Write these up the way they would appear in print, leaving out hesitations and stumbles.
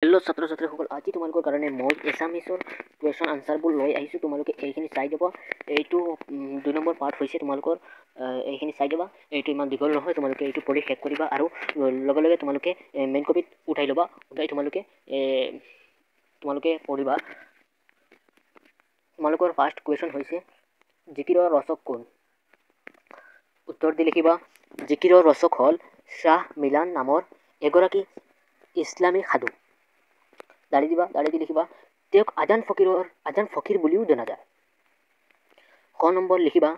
Hello' ছাত্ৰ ছাত্ৰীসকল, আজি তোমালোকৰ কাৰণে মই এছামিছৰ কুৱেশ্যন আনচাৰবোৰ লৈ আহিছোঁ। তোমালোকে এইখিনি চাই যাব। এইটো 2 নম্বৰ পাৰ্ট হৈছে তোমালোকৰ। এইখিনি চাই যাবা। এইটো ইমান দীঘল নহয়, তোমালোকে এইটো পঢ়ি শেষ কৰিবা আৰু লগে লগে তোমালোকে মেইন কপিত উঠাই ল'বা। উঠাই তোমালোকে পঢ়িবা। তোমালোকৰ ফাৰ্ষ্ট কুৱেশ্যন হৈছে জিকিৰৰ ৰচক কোন? উত্তৰ দি লিখিবা। জিকিৰৰ ৰচক হ'ল শ্বাহ মিলান নামৰ এগৰাকী ইছলামী সাধু। দাড়ি দিবা, দাড়ি দি লিখিবা। তেওঁক আজান ফকীৰ বুলিও জনা যায়। ক নম্বৰ লিখিবা।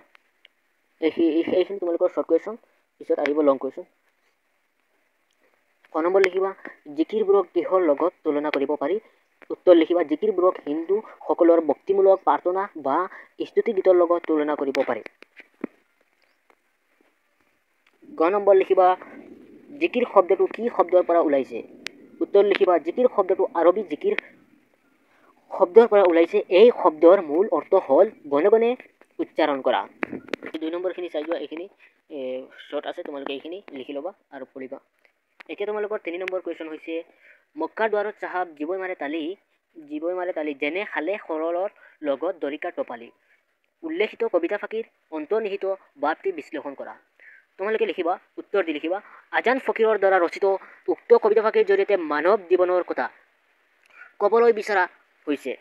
এইখিনি তোমালোকৰ শ্বৰ্ট কুৱেশ্যন, পিছত আহিব লং কুৱেশ্যন। ক নম্বৰ লিখিবা। জিকিৰবোৰক কিহৰ লগত তুলনা কৰিব পাৰি? উত্তৰ লিখিবা। জিকিৰবোৰক হিন্দুসকলৰ ভক্তিমূলক প্ৰাৰ্থনা বা স্তুতি গীতৰ লগত তুলনা কৰিব পাৰি। গ নম্বৰ লিখিবা। জিকিৰ শব্দটো কি শব্দৰ পৰা ওলাইছে? উত্তৰ লিখিবা। জিকিৰ শব্দটো আৰবী জিকিৰ শব্দৰ পৰা ওলাইছে। এই শব্দৰ মূল অৰ্থ হ'ল গণে গণে উচ্চাৰণ কৰা। 2 নম্বৰখিনি চাই যোৱা। এইখিনি শ্বৰ্ট আছে, তোমালোকে এইখিনি লিখি ল'বা আৰু পঢ়িবা। এতিয়া তোমালোকৰ 3 নম্বৰ কুৱেশ্যন হৈছে মক্কাৰ দুৱাৰত চাহাব জীৱই মাৰে তালি যেনে খালে সৰলৰ লগত দৰিকা টপালি। উল্লেখিত কবিতা ফাঁকিৰ অন্তৰ্নিহিত বাপটি বিশ্লেষণ কৰা। তোমালোকে লিখিবা। উত্তৰ দি লিখিবা। আজান ফকীৰৰ দ্বাৰা ৰচিত উক্ত কবিতা ফাঁকিৰ জৰিয়তে মানৱ জীৱনৰ কথা ক'বলৈ বিচৰা হৈছে।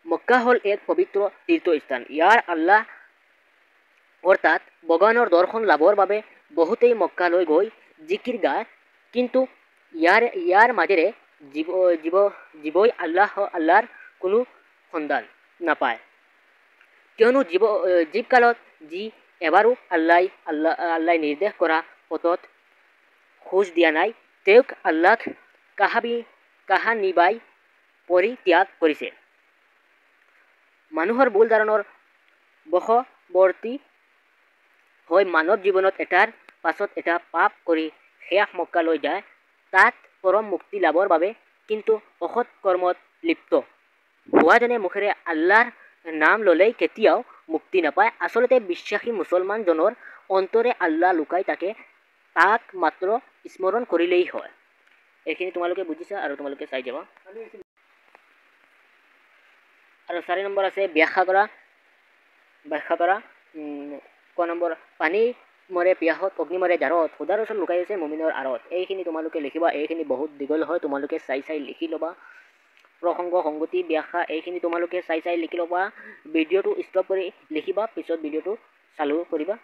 মক্কা হ'ল এক পবিত্ৰ তীৰ্থস্থান। ইয়াৰ আল্লাহ অৰ্থাৎ ভগৱানৰ দৰ্শন লাভৰ বাবে বহুতেই মক্কালৈ গৈ জিকিৰ গায়, কিন্তু ইয়াৰ মাজেৰে জীৱই আল্লাহৰ কোনো সন্ধান নাপায়, কিয়নো জীৱকালত যি এবাৰো আল্লাই নিৰ্দেশ কৰা পথত খোজ দিয়া নাই, তেওঁক আল্লাহ কাহানিবাই পৰিত্যাগ কৰিছে। মানুহৰ ভুল ধাৰণাৰ বশৱৰ্তী হৈ মানৱ জীৱনত এটাৰ পাছত এটা পাপ কৰি শেষ মক্কালৈ যায়, তাত পৰম মুক্তি লাভৰ বাবে, কিন্তু অসৎ কৰ্মত লিপ্ত হোৱাজনে মুখেৰে আল্লাহৰ নাম ল'লেই কেতিয়াও মুক্তি নাপায়। আচলতে বিশ্বাসী মুছলমানজনৰ অন্তৰে আল্লাহ লুকাই তাক মাত্ৰ স্মৰণ কৰিলেই হয়। এইখিনি তোমালোকে বুজিছা আৰু তোমালোকে চাই যাবা। আৰু 4 নম্বৰ আছে ব্যাখ্যা কৰা। ক নম্বৰ পানী মৰে পিয়াহত, অগ্নি মৰে জাৰত, খুদাৰ ওচৰত লুকাই আছে মুমিনৰ আঁৰত। এইখিনি তোমালোকে লিখিবা। এইখিনি বহুত দীঘল হয়, তোমালোকে চাই লিখি ল'বা। প্ৰসংগ সংগতি ব্যাখ্যা এইখিনি তোমালোকে চাই লিখি ল'বা। ভিডিঅ'টো ষ্টপ কৰি লিখিবা, পিছত ভিডিঅ'টো চালু কৰিবা।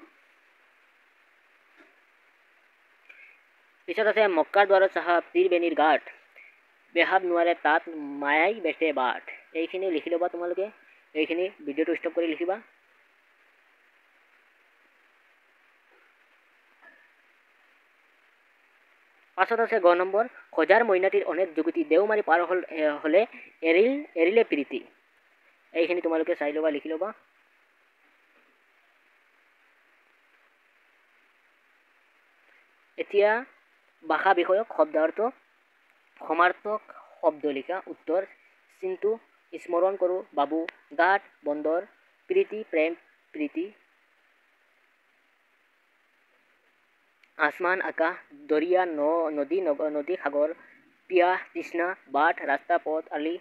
পিছত আছে মক্কাৰ দ্বাৰত চাহাব পীৰ বেনিৰ গাঁঠ, বেহাব নোৱাৰে তাত মায়াই বেঠে বাট। এইখিনি লিখি ল'বা তোমালোকে। এইখিনি ভিডিঅ'টো ষ্টপ কৰি লিখিবা। পাছত আছে গ নম্বৰ খোজাৰ মইনাটিৰ অনেক যুগুতি, দেওমাৰি পাৰ হ'লে এৰিলে প্ৰীতি। এইখিনি তোমালোকে চাই ল'বা, লিখি ল'বা। এতিয়া ভাষা বিষয়ক শব্দাৰ্থ সমাৰ্থক শব্দ লিখা। উত্তৰ চিন্তু স্মৰণ কৰোঁ, বাবু গাঁঠ বন্দৰ, প্ৰীতি প্ৰেম প্ৰীতি, আসমান আকাশ, দৰিয়া নদী সাগৰ, পিয়াহ তৃষ্ণা, বাট ৰাস্তা পথ আলি।